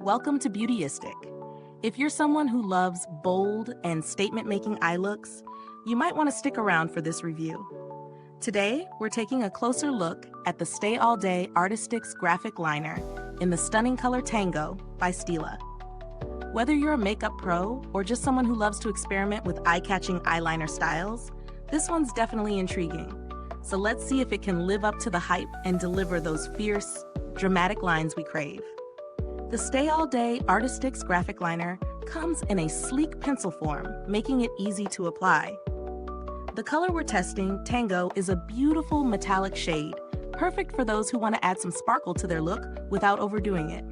Welcome to Beautyistic. If you're someone who loves bold and statement-making eye looks, you might want to stick around for this review. Today, we're taking a closer look at the Stay All Day ArtiStix graphic liner in the stunning color Tango by Stila. Whether you're a makeup pro or just someone who loves to experiment with eye-catching eyeliner styles, this one's definitely intriguing. So let's see if it can live up to the hype and deliver those fierce, dramatic lines we crave. The Stay All Day ArtiStix graphic liner comes in a sleek pencil form, making it easy to apply. The color we're testing, Tango, is a beautiful metallic shade, perfect for those who want to add some sparkle to their look without overdoing it.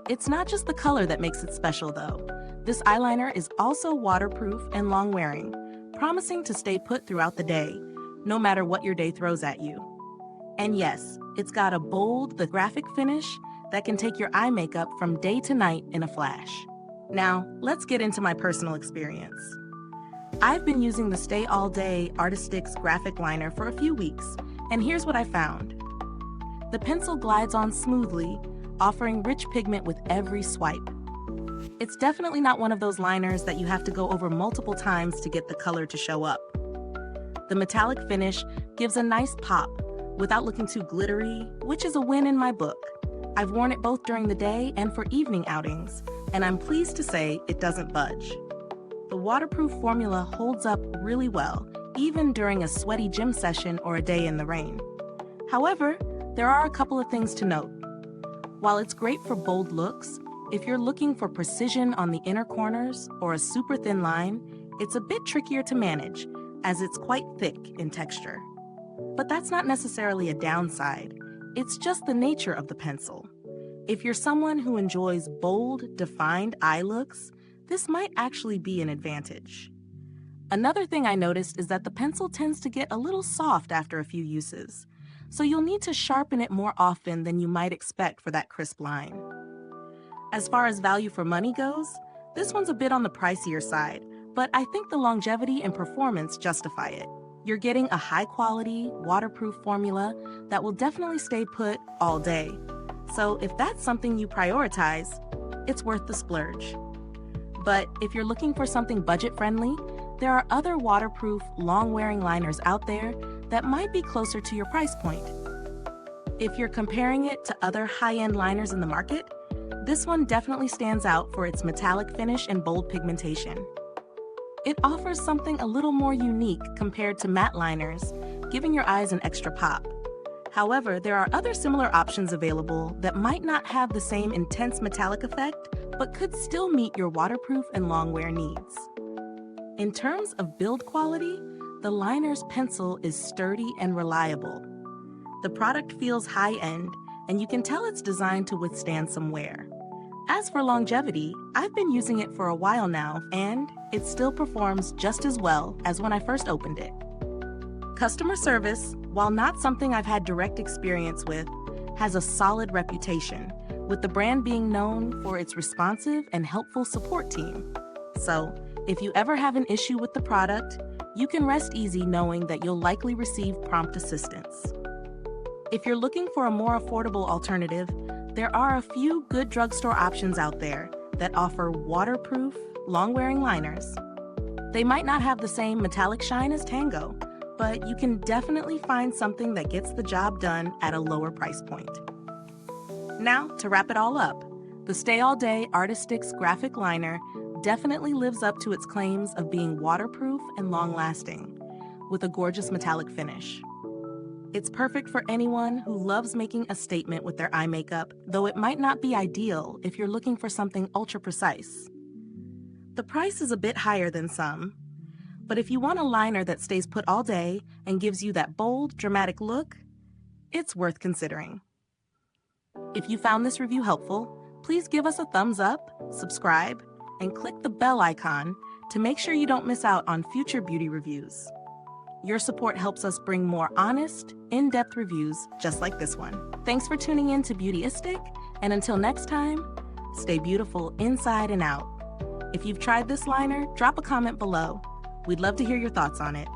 It's not just the color that makes it special, though. This eyeliner is also waterproof and long-wearing, promising to stay put throughout the day, no matter what your day throws at you. And yes, it's got a bold, graphic finish that can take your eye makeup from day to night in a flash. Now, let's get into my personal experience. I've been using the Stay All Day ArtiStix graphic liner for a few weeks, and here's what I found. The pencil glides on smoothly, offering rich pigment with every swipe. It's definitely not one of those liners that you have to go over multiple times to get the color to show up. The metallic finish gives a nice pop without looking too glittery, which is a win in my book. I've worn it both during the day and for evening outings, and I'm pleased to say it doesn't budge. The waterproof formula holds up really well, even during a sweaty gym session or a day in the rain. However, there are a couple of things to note. While it's great for bold looks, if you're looking for precision on the inner corners or a super thin line, it's a bit trickier to manage, as it's quite thick in texture. But that's not necessarily a downside. It's just the nature of the pencil. If you're someone who enjoys bold, defined eye looks, this might actually be an advantage. Another thing I noticed is that the pencil tends to get a little soft after a few uses, so you'll need to sharpen it more often than you might expect for that crisp line. As far as value for money goes, this one's a bit on the pricier side, but I think the longevity and performance justify it. You're getting a high-quality, waterproof formula that will definitely stay put all day. So if that's something you prioritize, it's worth the splurge. But if you're looking for something budget-friendly, there are other waterproof, long-wearing liners out there that might be closer to your price point. If you're comparing it to other high-end liners in the market, this one definitely stands out for its metallic finish and bold pigmentation. It offers something a little more unique compared to matte liners, giving your eyes an extra pop. However, there are other similar options available that might not have the same intense metallic effect, but could still meet your waterproof and long-wear needs. In terms of build quality, the liner's pencil is sturdy and reliable. The product feels high-end, and you can tell it's designed to withstand some wear. As for longevity, I've been using it for a while now, and it still performs just as well as when I first opened it. Customer service, while not something I've had direct experience with, has a solid reputation, with the brand being known for its responsive and helpful support team. So, if you ever have an issue with the product, you can rest easy knowing that you'll likely receive prompt assistance. If you're looking for a more affordable alternative, there are a few good drugstore options out there that offer waterproof, long-wearing liners. They might not have the same metallic shine as Tango, but you can definitely find something that gets the job done at a lower price point. Now, to wrap it all up, the Stay All Day ArtiStix graphic liner definitely lives up to its claims of being waterproof and long-lasting, with a gorgeous metallic finish. It's perfect for anyone who loves making a statement with their eye makeup, though it might not be ideal if you're looking for something ultra-precise. The price is a bit higher than some, but if you want a liner that stays put all day and gives you that bold, dramatic look, it's worth considering. If you found this review helpful, please give us a thumbs up, subscribe, and click the bell icon to make sure you don't miss out on future beauty reviews. Your support helps us bring more honest, in-depth reviews just like this one. Thanks for tuning in to Beautyistic, and until next time, stay beautiful inside and out. If you've tried this liner, drop a comment below. We'd love to hear your thoughts on it.